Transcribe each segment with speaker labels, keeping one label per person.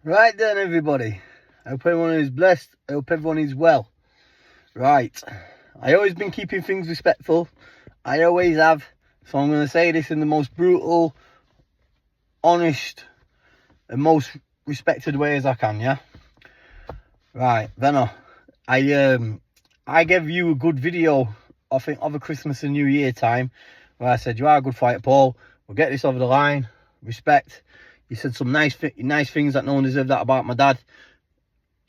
Speaker 1: Right then, everybody. I hope everyone is blessed. I hope everyone is well. Right. I always been keeping things respectful. I always have. So I'm going to say this in the most brutal, honest, and most respected way as I can, yeah? Right, Venno. I gave you a good video, I think, of a Christmas and New Year time, where I said, you are a good fighter, Paul. We'll get this over the line. Respect. You said some nice things that no one deserved that about my dad.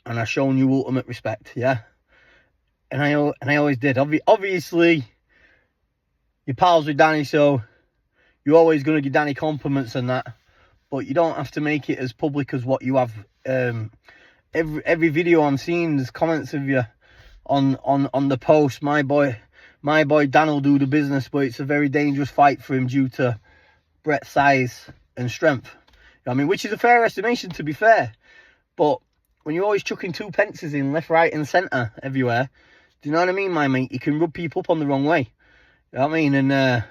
Speaker 1: And I've shown you ultimate respect, yeah? And I always did. Obviously, you're pals with Danny, so you're always going to give Danny compliments and that. But you don't have to make it as public as what you have. Every video I'm seeing, there's comments of you on the post. My boy Dan will do the business, but it's a very dangerous fight for him due to Brett's size and strength. I mean, which is a fair estimation, to be fair. But when you're always chucking two pences in left, right, and centre everywhere, do you know what I mean, my mate? You can rub people up on the wrong way. You know what I mean? And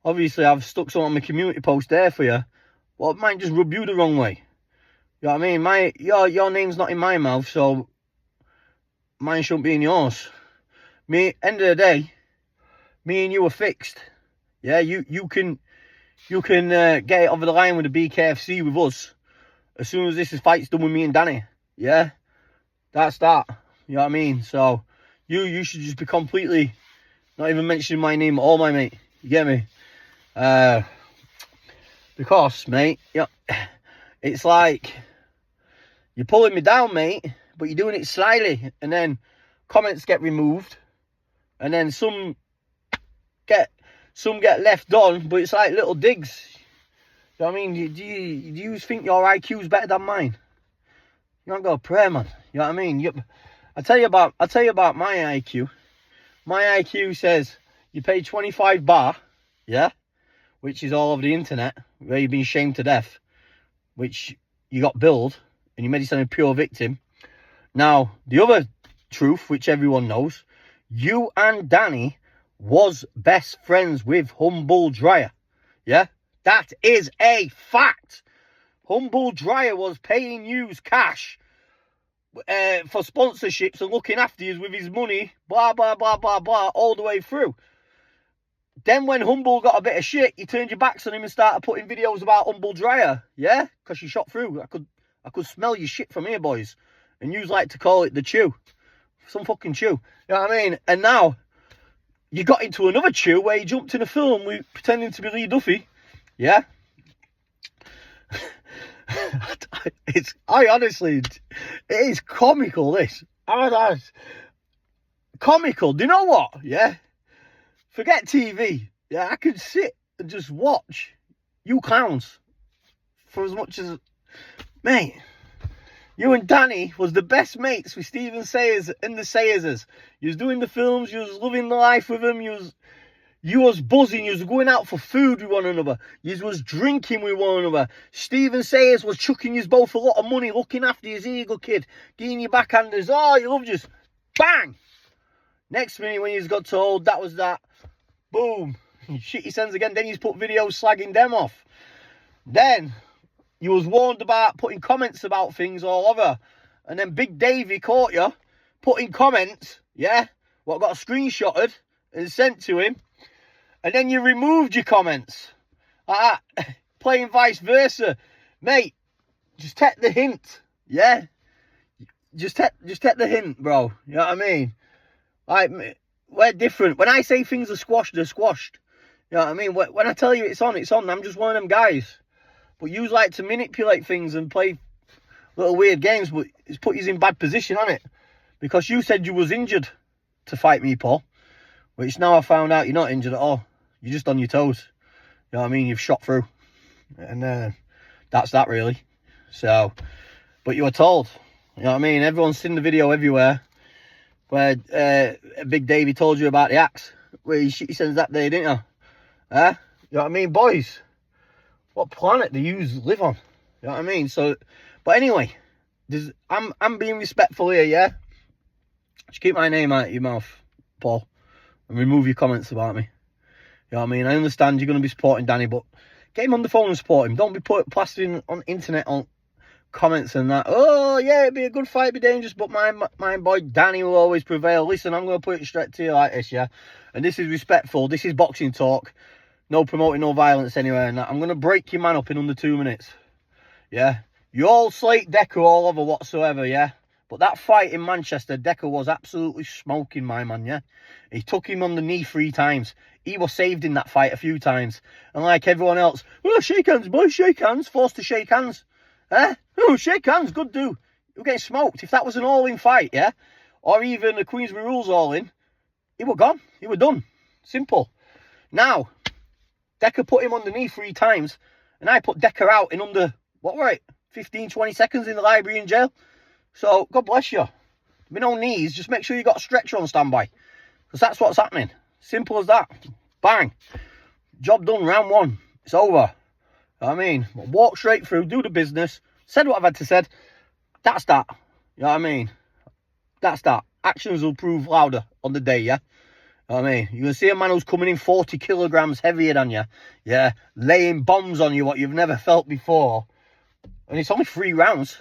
Speaker 1: obviously, I've stuck something on my community post there for you. Well, it might just rub you the wrong way. You know what I mean? Your name's not in my mouth, so mine shouldn't be in yours. End of the day, me and you are fixed. Yeah, you can get it over the line with the BKFC with us as soon as this fight's done with me and Danny. Yeah, that's that. You know what I mean? So you should just be completely not even mentioning my name at all, my mate. You get me? Because, mate, yeah, it's like you're pulling me down, mate, but you're doing it slyly, and then comments get removed, and then some get left on, but it's like little digs. You know what I mean? Do you think your IQ's better than mine? You don't go pray, man. You know what I mean? I'll tell you about my IQ. My IQ says you pay 25 bar, yeah, which is all over the internet, where you've been shamed to death, which you got billed, and you made yourself a pure victim. Now, the other truth, which everyone knows, you and Danny was best friends with Humble Dryer. Yeah? That is a fact. Humble Dryer was paying you cash for sponsorships and looking after you with his money, blah, blah, blah, blah, blah, all the way through. Then when Humble got a bit of shit, you turned your backs on him and started putting videos about Humble Dryer. Yeah? Because you shot through. I could smell your shit from here, boys. And yous like to call it the chew. Some fucking chew. You know what I mean? And now, you got into another chew where you jumped in a film with pretending to be Lee Duffy. Yeah? It is comical, this. Comical. Do you know what? Yeah? Forget TV. Yeah, I could sit and just watch you clowns for as much as... Mate, you and Danny was the best mates with Stephen Sayers and the Sayerses. You was doing the films, you was living the life with them, you was buzzing, you was going out for food with one another, you was drinking with one another. Stephen Sayers was chucking you both a lot of money, looking after his eagle kid, giving you backhanders. Oh, you loved you. Bang! Next minute when you got told that was that, boom, shit your sense again. Then you put videos slagging them off. Then you was warned about putting comments about things all over. And then Big Davey caught you putting comments, yeah, what got screenshotted and sent to him. And then you removed your comments. Playing vice versa. Mate, just take the hint, yeah? Just take the hint, bro. You know what I mean? Like, we're different. When I say things are squashed, they're squashed. You know what I mean? When I tell you it's on, it's on. I'm just one of them guys. But you like to manipulate things and play little weird games, but it's put you in bad position, hasn't it? Because you said you was injured to fight me, Paul. Which now I found out you're not injured at all. You're just on your toes. You know what I mean? You've shot through. And that's that, really. So, but you were told. You know what I mean? Everyone's seen the video everywhere where Big Davey told you about the axe. Where you shit your sense that day, didn't you? You know what I mean? Boys, what planet do you live on? You know what I mean? So, but anyway, I'm being respectful here, yeah? Just keep my name out of your mouth, Paul, and remove your comments about me. You know what I mean? I understand you're going to be supporting Danny, but get him on the phone and support him. Don't be plastering on internet on comments and that. Oh, yeah, it'd be a good fight, it'd be dangerous, but my boy Danny will always prevail. Listen, I'm going to put it straight to you like this, yeah? And this is respectful. This is boxing talk. No promoting no violence anywhere and that. I'm going to break your man up in under 2 minutes. Yeah? You all slate Decker all over whatsoever, yeah? But that fight in Manchester, Decker was absolutely smoking my man, yeah? He took him on the knee 3 times. He was saved in that fight a few times. And like everyone else, well, shake hands, boys, shake hands. Forced to shake hands. Eh? Oh, shake hands, good do. You're getting smoked. If that was an all-in fight, yeah? Or even a Queensbury Rules all-in, he were gone. He were done. Simple. Now, Decker put him on the knee 3 times, and I put Decker out in under, what were it, 15, 20 seconds in the library in jail. So, God bless you. There'll be no knees. Just make sure you got a stretcher on standby. Because that's what's happening. Simple as that. Bang. Job done, round 1. It's over. I mean, walk straight through, do the business, said what I've had to said. That's that. You know what I mean? That's that. Actions will prove louder on the day, yeah? You know what I mean? You're going to see a man who's coming in 40 kilograms heavier than you, yeah? Laying bombs on you, what you've never felt before. And it's only 3 rounds.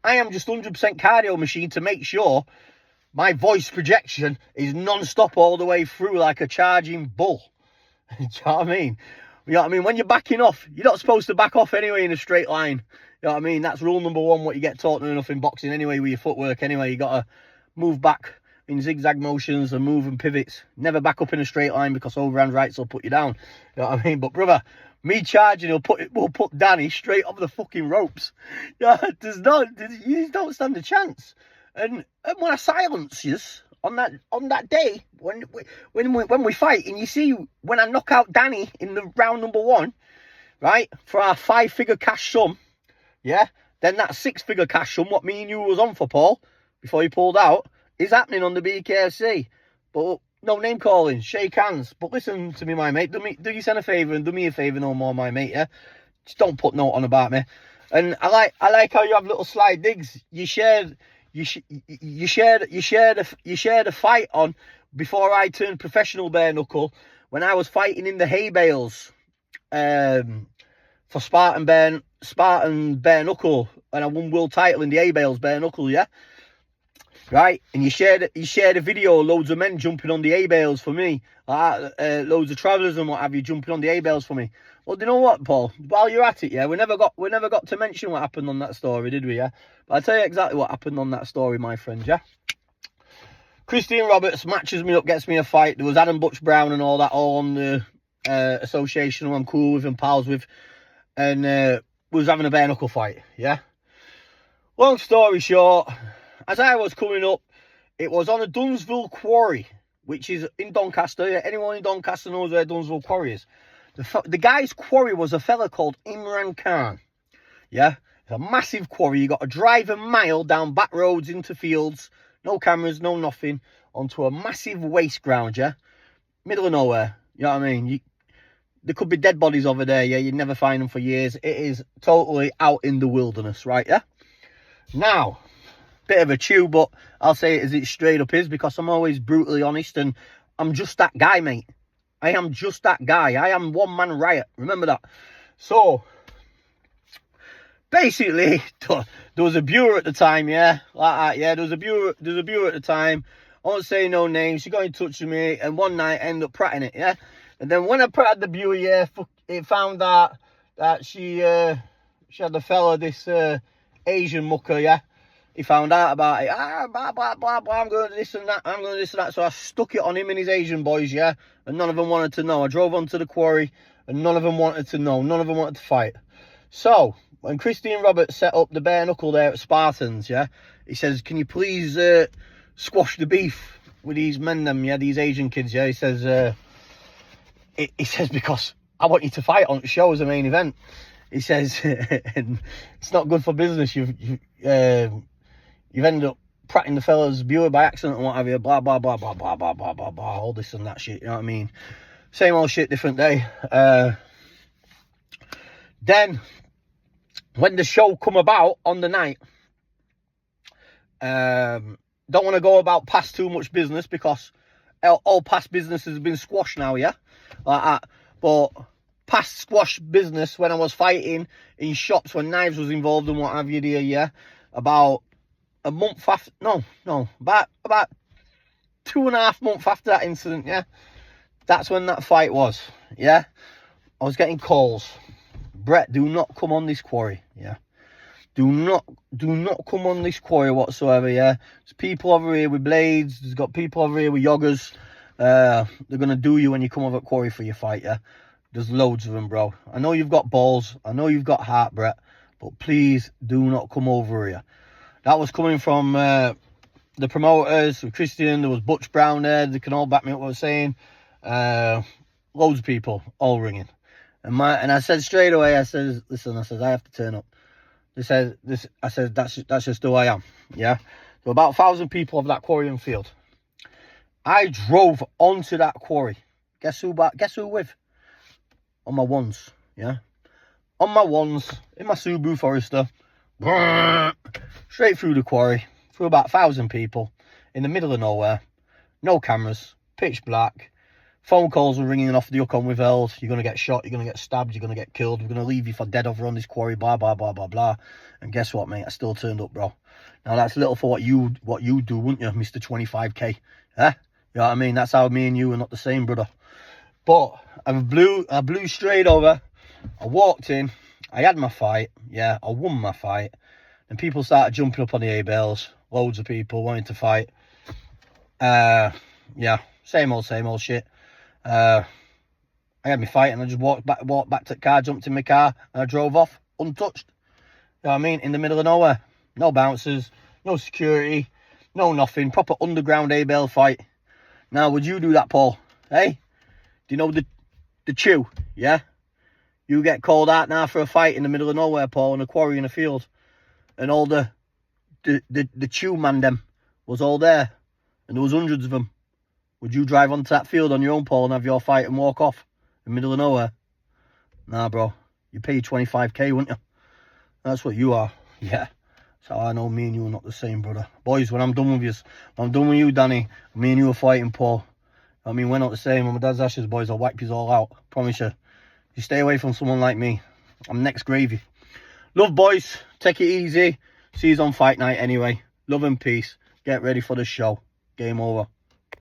Speaker 1: I am just 100% cardio machine to make sure my voice projection is non-stop all the way through like a charging bull. Do you know what I mean? You know what I mean? When you're backing off, you're not supposed to back off anyway in a straight line. You know what I mean? That's rule number 1, what you get taught enough in boxing anyway with your footwork anyway. You got to move back in zigzag motions and move and pivots. Never back up in a straight line because overhand rights will put you down. You know what I mean? But brother, me charging will put Danny straight off the fucking ropes. Yeah, you don't stand a chance. And when I silence you on that day when we fight, and you see when I knock out Danny in the round number 1, right, for our 5-figure cash sum, yeah, then that 6-figure cash sum what me and you was on for, Paul, before he pulled out, is happening on the BKFC. But no name calling, shake hands. But listen to me, my mate. Do yourself a favour and do me a favour no more, my mate. Yeah, just don't put note on about me. And I like how you have little sly digs. You shared a fight on before I turned professional bare knuckle when I was fighting in the hay bales for Spartan bare knuckle, and I won world title in the hay bales bare knuckle. Yeah. Right, and you shared a video, loads of men jumping on the hay bales for me, loads of travellers and what have you jumping on the hay bales for me. Well, do you know what, Paul? While you're at it, yeah, we never got to mention what happened on that story, did we? Yeah, but I'll tell you exactly what happened on that story, my friend. Yeah, Christian Roberts matches me up, gets me a fight. There was Adam Butch Brown and all that, all on the association who I'm cool with and pals with, and was having a bare knuckle fight. Yeah. Long story short, as I was coming up, it was on a Dunsville quarry, which is in Doncaster. Yeah, anyone in Doncaster knows where Dunsville quarry is. The guy's quarry was a fella called Imran Khan. Yeah, it's a massive quarry. You got to drive a mile down back roads into fields, no cameras, no nothing, onto a massive waste ground. Yeah, middle of nowhere. You know what I mean? There could be dead bodies over there. Yeah, you'd never find them for years. It is totally out in the wilderness, right? Yeah. Now, bit of a chew, but I'll say it as it straight up is because I'm always brutally honest and I'm just that guy, mate. I am just that guy. I am one man riot. Remember that. So, basically, there was a viewer at the time, yeah, like that, yeah. There was a viewer at the time. I won't say no names. She got in touch with me, and one night I ended up pratting it, yeah. And then when I pratted the viewer, yeah, it found out that she had a fella, this Asian mucker, yeah. He found out about it. Blah, blah, blah, blah. I'm going to this and that. I'm going to this and that. So I stuck it on him and his Asian boys, yeah. And none of them wanted to know. I drove onto the quarry and none of them wanted to know. None of them wanted to fight. So when Christian Roberts set up the bare knuckle there at Spartans, yeah, he says, can you please squash the beef with these men, these Asian kids, yeah. He says, because I want you to fight on the show as a main event. He says, and it's not good for business. You've ended up pratting the fella's viewer by accident and what have you, blah, blah, blah, blah, blah, blah, blah, blah, blah, all this and that shit, you know what I mean? Same old shit, different day. Then, when the show come about on the night, don't want to go about past too much business because all past business has been squashed now, yeah? Like that. But past squash business when I was fighting in shops when knives was involved and what have you there, yeah. About a month after, about 2.5 months after that incident, yeah. That's when that fight was, yeah. I was getting calls. Brett, do not come on this quarry, yeah. Do not come on this quarry whatsoever, yeah. There's people over here with blades. There's got people over here with yoggers. They're going to do you when you come over at quarry for your fight, yeah. There's loads of them, bro. I know you've got balls. I know you've got heart, Brett. But please do not come over here. That was coming from the promoters, Christian. There was Butch Brown there. They can all back me up what I was saying. Loads of people all ringing. And I said straight away, I said, listen, I have to turn up. I said, that's just who I am, yeah. So about 1,000 people of that quarry and field. I drove onto that quarry. Guess who with? On my ones, yeah. On my ones, in my Subaru Forester. Straight through the quarry, through about 1,000 people, in the middle of nowhere. No cameras, pitch black. Phone calls were ringing off the Yukon withheld. You're going to get shot, you're going to get stabbed, you're going to get killed. We're going to leave you for dead over on this quarry, blah, blah, blah, blah, blah. And guess what, mate? I still turned up, bro. Now, that's little for what you do, wouldn't you, Mr. 25k? Eh? You know what I mean? That's how me and you are not the same, brother. But I blew straight over. I walked in. I had my fight. Yeah, I won my fight. And people started jumping up on the hay-bales. Loads of people wanting to fight. Yeah, same old shit. I had my fight and I just walked back to the car, jumped in my car, and I drove off untouched. You know what I mean? In the middle of nowhere. No bouncers, no security, no nothing. Proper underground hay-bale fight. Now, would you do that, Paul? Hey? Do you know the chew? Yeah? You get called out now for a fight in the middle of nowhere, Paul, in a quarry in a field. And all the chew man them was all there. And there was hundreds of them. Would you drive onto that field on your own, Paul, and have your fight and walk off in the middle of nowhere? Nah, bro. You pay 25k, wouldn't you? That's what you are. Yeah. So I know me and you are not the same, brother. Boys, when I'm done with you, when I'm done with you, Danny, me and you are fighting, Paul. I mean, we're not the same. When my dad's ashes, boys, I'll wipe you all out. Promise you. You stay away from someone like me. I'm next gravy. Love, boys. Take it easy. See you on fight night anyway. Love and peace. Get ready for the show. Game over.